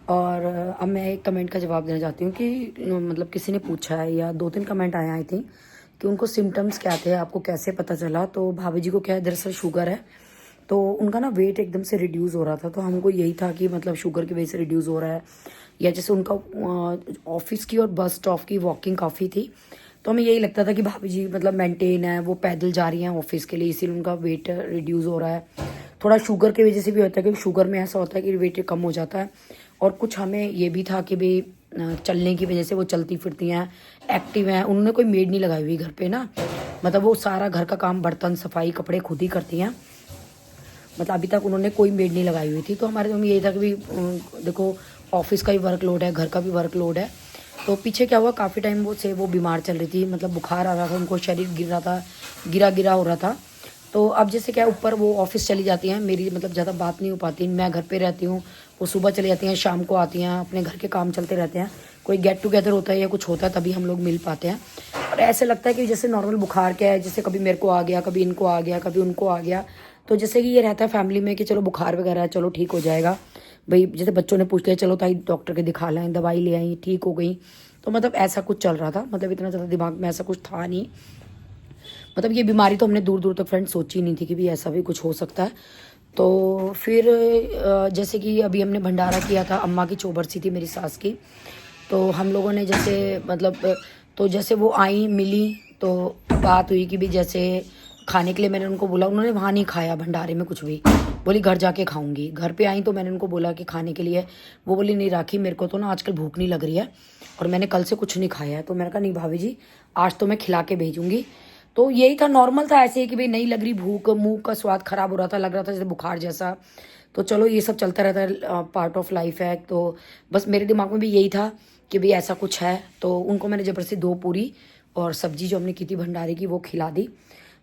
और अब मैं एक कमेंट का जवाब देना चाहती हूँ कि मतलब किसी ने पूछा है या 2-3 कमेंट आए आई थिंक कि उनको सिम्टम्स क्या थे, आपको कैसे पता चला। तो भाभी जी को क्या है, दरअसल शुगर है, तो उनका ना वेट एकदम से रिड्यूस हो रहा था। तो हमको यही था कि मतलब शुगर की वजह से रिड्यूस हो रहा है, या जैसे उनका ऑफिस की और बस स्टॉप की वॉकिंग काफ़ी थी, तो हमें यही लगता था कि भाभी जी मतलब मेंटेन है, वो पैदल जा रही हैं ऑफिस के लिए, इसीलिए उनका वेट रिड्यूस हो रहा है। थोड़ा शुगर की वजह से भी होता है, क्योंकि शुगर में ऐसा होता है कि वेट कम हो जाता है। और कुछ हमें ये भी था कि भाई चलने की वजह से वो चलती फिरती हैं, एक्टिव हैं। उन्होंने कोई मेड नहीं लगाई हुई घर पे ना, मतलब वो सारा घर का काम, बर्तन सफाई कपड़े खुद ही करती हैं। मतलब अभी तक उन्होंने कोई मेड नहीं लगाई हुई थी। तो हमारे में यही था कि भाई देखो, ऑफिस का भी वर्कलोड है, घर का भी वर्कलोड है। तो पीछे क्या हुआ, काफ़ी टाइम वो बीमार चल रही थी, मतलब बुखार आ रहा था उनको, शरीर गिर रहा था, गिरा गिरा हो रहा था। तो अब जैसे क्या, ऊपर वो ऑफिस चली जाती हैं, मेरी मतलब ज़्यादा बात नहीं हो पाती, मैं घर पे रहती हूँ, वो सुबह चली जाती हैं, शाम को आती हैं, अपने घर के काम चलते रहते हैं। कोई गेट टुगेदर होता है या कुछ होता है तभी हम लोग मिल पाते हैं। और ऐसे लगता है कि जैसे नॉर्मल बुखार क्या है, जैसे कभी मेरे को आ गया, कभी इनको आ गया, कभी उनको आ गया। तो जैसे कि ये रहता है फैमिली में कि चलो बुखार वगैरह है, चलो ठीक हो जाएगा भाई। जैसे बच्चों ने पूछ लिया, चलो ताई डॉक्टर के दिखा लें, दवाई ले आई, ठीक हो गई। तो मतलब ऐसा कुछ चल रहा था, मतलब इतना ज़्यादा दिमाग में ऐसा कुछ था नहीं। मतलब ये बीमारी तो हमने दूर दूर तक फ्रेंड सोची नहीं थी कि भी ऐसा भी कुछ हो सकता है। तो फिर जैसे कि अभी हमने भंडारा किया था, अम्मा की चौबरसी थी मेरी सास की। तो हम लोगों ने जैसे मतलब तो जैसे वो आई मिली, तो बात हुई कि भी जैसे खाने के लिए मैंने उनको बोला, उन्होंने वहाँ नहीं खाया भंडारे में कुछ भी, बोली घर जाके खाऊंगी। घर पे आई तो मैंने उनको बोला कि खाने के लिए, वो बोली नहीं राखी, मेरे को तो ना आजकल भूख नहीं लग रही है और मैंने कल से कुछ नहीं खाया है। तो मैंने कहा नहीं भाभी जी, आज तो मैं खिला के भेजूंगी। तो यही था, नॉर्मल था ऐसे ही कि भाई नहीं लग रही भूख, मुंह का स्वाद खराब हो रहा था, लग रहा था जैसे बुखार जैसा। तो चलो ये सब चलता रहता है, पार्ट ऑफ लाइफ है। तो बस मेरे दिमाग में भी यही था कि भाई ऐसा कुछ है। तो उनको मैंने ज़बरदस्ती 2 पूरी और सब्जी जो हमने की थी भंडारे की वो खिला दी,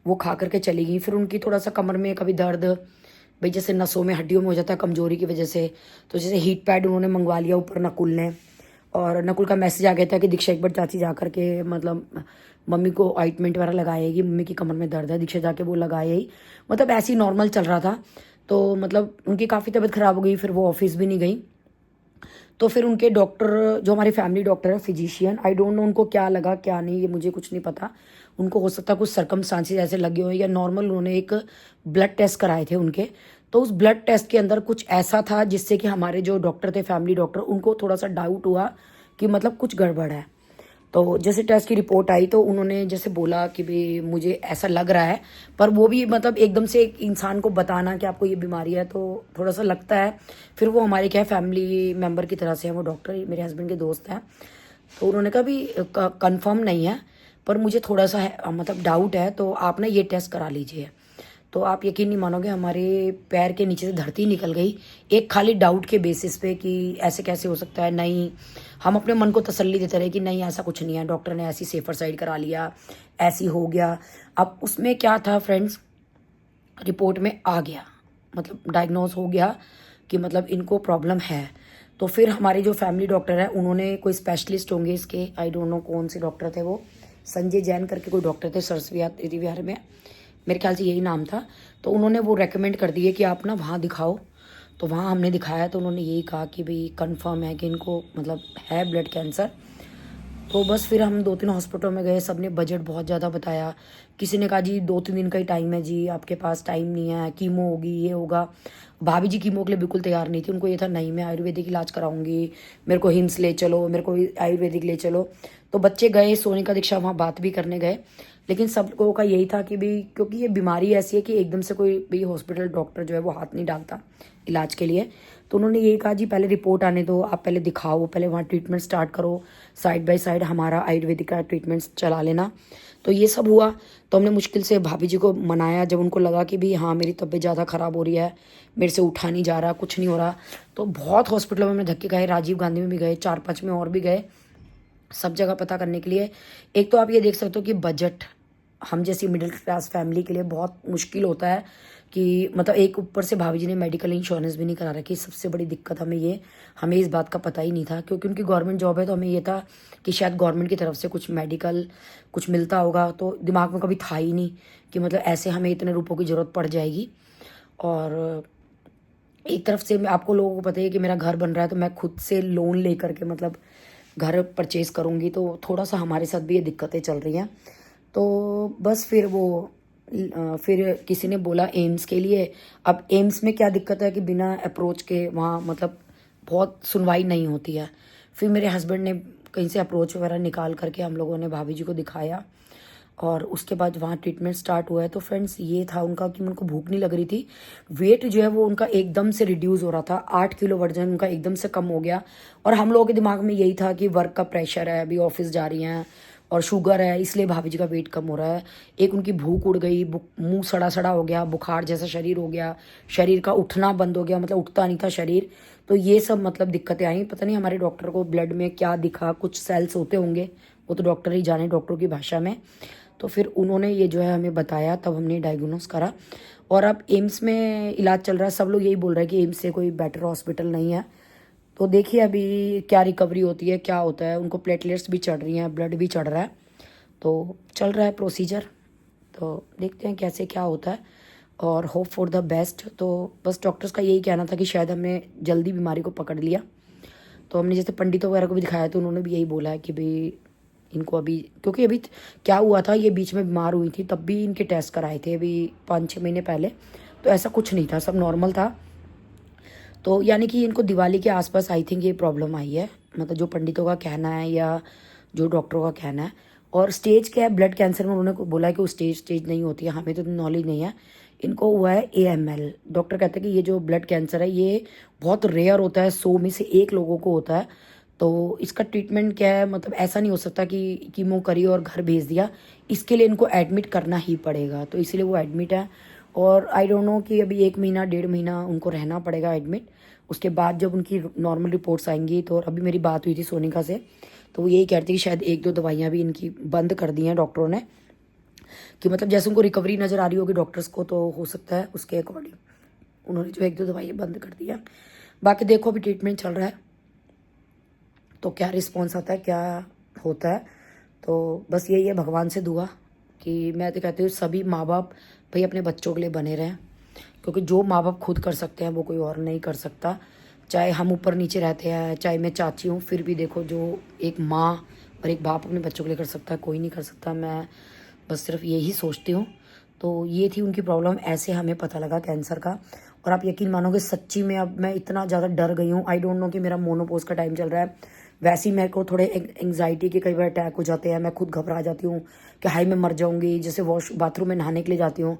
वो खा करके चली गई। फिर उनकी थोड़ा सा कमर में कभी दर्द, भाई जैसे नसों में हड्डियों में हो जाता है कमजोरी की वजह से, तो जैसे हीट पैड उन्होंने मंगवा लिया ऊपर नकुल ने। और नकुल का मैसेज आ गया था कि दीक्षा एक बार चाची जा करके मतलब मम्मी को ऑइंटमेंट वगैरह लगाएगी, मम्मी की कमर में दर्द है, दीक्षा जाके वो लगाए ही। मतलब ऐसे ही नॉर्मल चल रहा था। तो मतलब उनकी काफ़ी तबीयत ख़राब हो गई, फिर वो ऑफिस भी नहीं गई। तो फिर उनके डॉक्टर, जो हमारे फैमिली डॉक्टर है फिजिशियन, आई डोंट नो उनको क्या लगा क्या नहीं, ये मुझे कुछ नहीं पता। उनको हो सकता है कुछ सर्कमस्टांसेस ऐसे लगे हो, या नॉर्मल उन्होंने एक ब्लड टेस्ट कराए थे उनके। तो उस ब्लड टेस्ट के अंदर कुछ ऐसा था जिससे कि हमारे जो डॉक्टर थे फैमिली डॉक्टर, उनको थोड़ा सा डाउट हुआ कि मतलब कुछ गड़बड़ है। तो जैसे टेस्ट की रिपोर्ट आई तो उन्होंने जैसे बोला कि भाई मुझे ऐसा लग रहा है। पर वो भी मतलब एकदम से एक इंसान को बताना कि आपको ये बीमारी है तो थोड़ा सा लगता है। फिर वो हमारे क्या है, फैमिली मेम्बर की तरह से है, वो डॉक्टर मेरे हस्बैंड के दोस्त हैं। तो उन्होंने कहा भी कंफर्म नहीं है, पर मुझे थोड़ा सा है, मतलब डाउट है, तो आप ना ये टेस्ट करा लीजिए। तो आप यकीन नहीं मानोगे, हमारे पैर के नीचे से धरती निकल गई, एक खाली डाउट के बेसिस पे कि ऐसे कैसे हो सकता है। नहीं, हम अपने मन को तसल्ली देते रहे कि नहीं ऐसा कुछ नहीं है, डॉक्टर ने ऐसी सेफर साइड करा लिया, ऐसी हो गया। अब उसमें क्या था फ्रेंड्स, रिपोर्ट में आ गया, मतलब डायग्नोज हो गया कि मतलब इनको प्रॉब्लम है। तो फिर हमारे जो फैमिली डॉक्टर है उन्होंने, कोई स्पेशलिस्ट होंगे इसके, आई डोंट नो कौन से डॉक्टर थे वो, संजय जैन करके कोई डॉक्टर थे सरस्वती विहार में, मेरे ख्याल से यही नाम था। तो उन्होंने वो रेकमेंड कर दिए कि आप ना वहाँ दिखाओ। तो वहाँ हमने दिखाया तो उन्होंने यही कहा कि भाई कंफर्म है कि इनको मतलब है ब्लड कैंसर। तो बस फिर हम 2-3 हॉस्पिटलों में गए, सब ने बजट बहुत ज़्यादा बताया। किसी ने कहा जी 2-3 दिन का ही टाइम है जी, आपके पास टाइम नहीं है, कीमो होगी, ये होगा। भाभी जी कीमो के लिए बिल्कुल तैयार नहीं थी, उनको ये था नहीं मैं आयुर्वेदिक इलाज कराऊंगी, मेरे को हिम्स ले चलो, मेरे को आयुर्वेदिक ले चलो। तो बच्चे गए, सोनिका दीक्षा वहाँ बात भी करने गए। लेकिन सब लोगों का यही था कि भाई क्योंकि ये बीमारी ऐसी है कि एकदम से कोई भी हॉस्पिटल डॉक्टर जो है वो हाथ नहीं डालता इलाज के लिए। तो उन्होंने यही कहा जी पहले रिपोर्ट आने दो, आप पहले दिखाओ, पहले वहाँ ट्रीटमेंट स्टार्ट करो, साइड बाय साइड हमारा आयुर्वेदिक का ट्रीटमेंट चला लेना। तो ये सब हुआ। तो हमने मुश्किल से भाभी जी को मनाया, जब उनको लगा कि भी हाँ मेरी तबीयत ज़्यादा ख़राब हो रही है, मेरे से उठा नहीं जा रहा, कुछ नहीं हो रहा। तो बहुत हॉस्पिटलों में हमने धक्के खाए, राजीव गांधी में भी गए, 4-5 में और भी गए, सब जगह पता करने के लिए। एक तो आप ये देख सकते हो कि बजट हम जैसी मिडिल क्लास फैमिली के लिए बहुत मुश्किल होता है कि मतलब एक ऊपर से भाभी जी ने मेडिकल इंश्योरेंस भी नहीं करा रखी। सबसे बड़ी दिक्कत हमें ये, हमें इस बात का पता ही नहीं था, क्योंकि उनकी गवर्नमेंट जॉब है तो हमें ये था कि शायद गवर्नमेंट की तरफ से कुछ मेडिकल कुछ मिलता होगा। तो दिमाग में कभी था ही नहीं कि मतलब ऐसे हमें इतने रुपयों की ज़रूरत पड़ जाएगी। और एक तरफ से आपको लोगों को पता है कि मेरा घर बन रहा है, तो मैं खुद से लोन लेकर के मतलब घर परचेज़ करूँगी, तो थोड़ा सा हमारे साथ भी ये दिक्कतें चल रही हैं। तो बस फिर फिर किसी ने बोला एम्स के लिए। अब एम्स में क्या दिक्कत है कि बिना अप्रोच के वहाँ मतलब बहुत सुनवाई नहीं होती है। फिर मेरे हस्बैंड ने कहीं से अप्रोच वगैरह निकाल करके हम लोगों ने भाभी जी को दिखाया, और उसके बाद वहाँ ट्रीटमेंट स्टार्ट हुआ है। तो फ्रेंड्स ये था उनका कि उनको भूख नहीं लग रही थी। वेट जो है वो उनका एकदम से रिड्यूस हो रहा था, 8 किलो वजन उनका एकदम से कम हो गया। और हम लोगों के दिमाग में यही था कि वर्क का प्रेशर है, अभी ऑफिस जा रही हैं और शुगर है, इसलिए भाभी जी का वेट कम हो रहा है। एक उनकी भूख उड़ गई, मुंह सड़ा सड़ा हो गया, बुखार जैसा शरीर हो गया, शरीर का उठना बंद हो गया, मतलब उठता नहीं था शरीर। तो ये सब मतलब दिक्कतें आई। पता नहीं हमारे डॉक्टर को ब्लड में क्या दिखा, कुछ सेल्स होते होंगे, वो तो डॉक्टर ही जाने, डॉक्टरों की भाषा में। तो फिर उन्होंने ये जो है हमें बताया, तब हमने डायग्नोस करा। और अब एम्स में इलाज चल रहा है। सब लोग यही बोल रहे हैं कि एम्स से कोई बेटर हॉस्पिटल नहीं है। तो देखिए अभी क्या रिकवरी होती है, क्या होता है। उनको प्लेटलेट्स भी चढ़ रही हैं, ब्लड भी चढ़ रहा है, तो चल रहा है प्रोसीजर। तो देखते हैं कैसे क्या होता है, और होप फॉर द बेस्ट। तो बस डॉक्टर्स का यही कहना था कि शायद हमने जल्दी बीमारी को पकड़ लिया। तो हमने जैसे पंडितों वगैरह को भी दिखाया, तो उन्होंने भी यही बोला है कि भाई इनको अभी, क्योंकि अभी क्या हुआ था, ये बीच में बीमार हुई थी, तब भी इनके टेस्ट कराए थे अभी 5-6 महीने पहले। तो ऐसा कुछ नहीं था, सब नॉर्मल था। तो यानी कि इनको दिवाली के आसपास आई थिंक ये प्रॉब्लम आई है, मतलब जो पंडितों का कहना है या जो डॉक्टरों का कहना है। और स्टेज क्या है ब्लड कैंसर में, उन्होंने बोला है कि वो स्टेज नहीं होती है, हमें तो नॉलेज नहीं है। इनको हुआ है AML। डॉक्टर कहते हैं कि ये जो ब्लड कैंसर है ये बहुत रेयर होता है, 100 में से 1 लोगों को होता है। तो इसका ट्रीटमेंट क्या है, मतलब ऐसा नहीं हो सकता कि कीमो करी और घर भेज दिया, इसके लिए इनको एडमिट करना ही पड़ेगा। तो इसीलिए वो एडमिट है। और आई डोंट नो कि अभी 1 महीना 1.5 महीना उनको रहना पड़ेगा एडमिट। उसके बाद जब उनकी नॉर्मल रिपोर्ट्स आएंगी, तो अभी मेरी बात हुई थी सोनिका से, तो वो यही कहती कि शायद 1-2 दवाइयाँ भी इनकी बंद कर दी हैं डॉक्टरों ने, कि मतलब जैसे उनको रिकवरी नज़र आ रही होगी डॉक्टर्स को, तो हो सकता है उसके अकॉर्डिंग उन्होंने जो 1-2 दवाइयाँ बंद कर दी है। बाकी देखो अभी ट्रीटमेंट चल रहा है, तो क्या रिस्पॉन्स आता है, क्या होता है। तो बस यही है, भगवान से दुआ कि मैं तो कहती हूँ सभी माँ बाप भाई अपने बच्चों के लिए बने रहें, क्योंकि जो माँ बाप खुद कर सकते हैं वो कोई और नहीं कर सकता। चाहे हम ऊपर नीचे रहते हैं, चाहे मैं चाची हूँ, फिर भी देखो जो एक माँ और एक बाप अपने बच्चों के लिए कर सकता है, कोई नहीं कर सकता। मैं बस सिर्फ यही सोचती हूँ। तो ये थी उनकी प्रॉब्लम, ऐसे हमें पता लगा कैंसर का। और आप यकीन मानोगे सच्ची में अब मैं इतना ज़्यादा डर गई हूँ। आई डोंट नो कि मेरा मोनोपोज का टाइम चल रहा है, वैसे ही मेरे को थोड़े एंग्जाइटी के कई बार अटैक हो जाते हैं। मैं खुद घबरा जाती हूँ कि हाई मैं मर जाऊँगी। जैसे बाथरूम में नहाने के लिए जाती हूँ,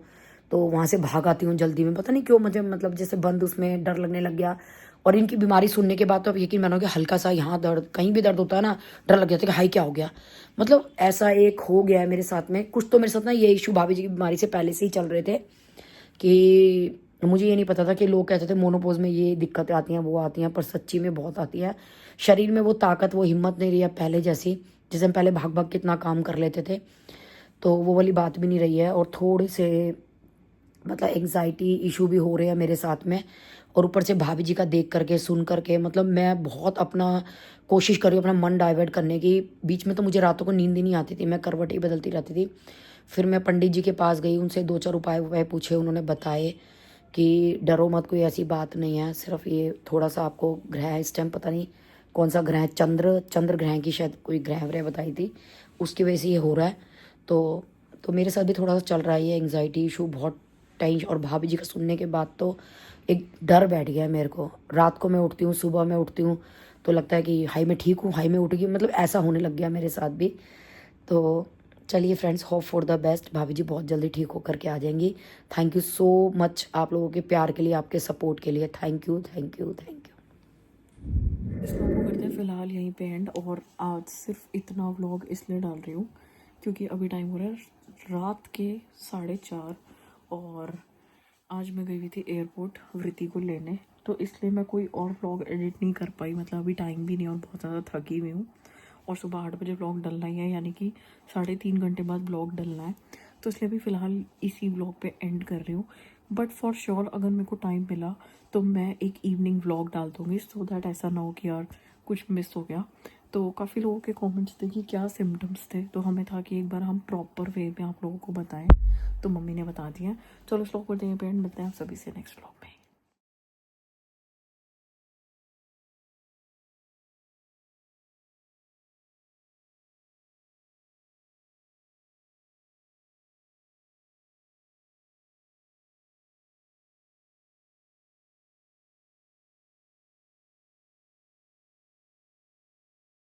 तो वहाँ से भाग आती हूँ जल्दी में, पता नहीं क्यों मुझे मतलब जैसे बंद उसमें डर लगने लग गया। और इनकी बीमारी सुनने के बाद तो अब यकीन मानोगे हल्का सा यहाँ दर्द, कहीं भी दर्द होता है ना, डर लग जाता है कि हाई क्या हो गया। मतलब ऐसा एक हो गया है मेरे साथ में। कुछ तो मेरे साथ ना ये इशू भाभी जी की बीमारी से पहले से ही चल रहे थे, कि मुझे ये नहीं पता था कि लोग कहते थे मोनोपोज में ये दिक्कतें आती हैं, वो आती हैं, पर सच्ची में बहुत आती है। शरीर में वो ताकत, वो हिम्मत नहीं रही है पहले जैसी, जैसे हम पहले भाग भाग कितना काम कर लेते थे, तो वो वाली बात भी नहीं रही है। और थोड़े से मतलब एंग्जाइटी इशू भी हो रहे हैं मेरे साथ में। और ऊपर से भाभी जी का देख करके सुन करके मतलब मैं बहुत अपना कोशिश कर रही हूँ अपना मन डाइवर्ट करने की। बीच में तो मुझे रातों को नींद ही नहीं आती थी, मैं करवट ही बदलती रहती थी। फिर मैं पंडित जी के पास गई, उनसे 2-4 उपाय पूछे, उन्होंने बताए कि डरो मत, कोई ऐसी बात नहीं है, सिर्फ ये थोड़ा सा आपको ग्रह इस टाइम पता नहीं कौन सा ग्रह, चंद्र ग्रह की शायद कोई ग्रह व्रह बताई थी, उसकी वजह से ये हो रहा है। तो मेरे साथ भी थोड़ा सा चल रहा है ये एंग्जाइटी इशू, बहुत टेंशन। और भाभी जी का सुनने के बाद तो एक डर बैठ गया है मेरे को। रात को मैं उठती हूँ, सुबह मैं उठती हूँ, तो लगता है कि हाई मैं ठीक हूँ, हाई में उठ गई, मतलब ऐसा होने लग गया मेरे साथ भी। तो चलिए friends, hope for the best, भाभी जी बहुत जल्दी ठीक होकर के आ जाएंगी। थैंक यू सो मच आप लोगों के प्यार के लिए, आपके सपोर्ट के लिए, thank you thank you thank you. इस व्लॉग को करते हैं फ़िलहाल यहीं पे एंड। और आज सिर्फ इतना व्लॉग इसलिए डाल रही हूँ क्योंकि अभी टाइम हो रहा है रात के 4:30, और आज मैं गई हुई थी एयरपोर्ट वृत्ति को लेने, तो इसलिए मैं कोई और व्लॉग एडिट नहीं कर पाई। मतलब अभी टाइम भी नहीं और बहुत ज़्यादा थकी हुई हूँ, और सुबह 8 बजे व्लॉग डलना ही है, यानी कि 3.5 घंटे बाद व्लॉग डलना है। तो इसलिए अभी फ़िलहाल इसी व्लॉग पे एंड कर रही हूँ। बट फॉर श्योर अगर मेरे को टाइम मिला तो मैं एक इवनिंग व्लॉग डाल दूँगी, सो दैट ऐसा ना हो कि यार कुछ मिस हो गया। तो काफ़ी लोगों के कमेंट्स थे कि क्या सिम्टम्स थे, तो हमें था कि एक बार हम प्रॉपर वे में आप लोगों को बताएं, तो मम्मी ने बता दिया। चलो इस व्लॉग को देंगे पेरेंट, मिलते हैं आप सभी से नेक्स्ट व्लॉग में।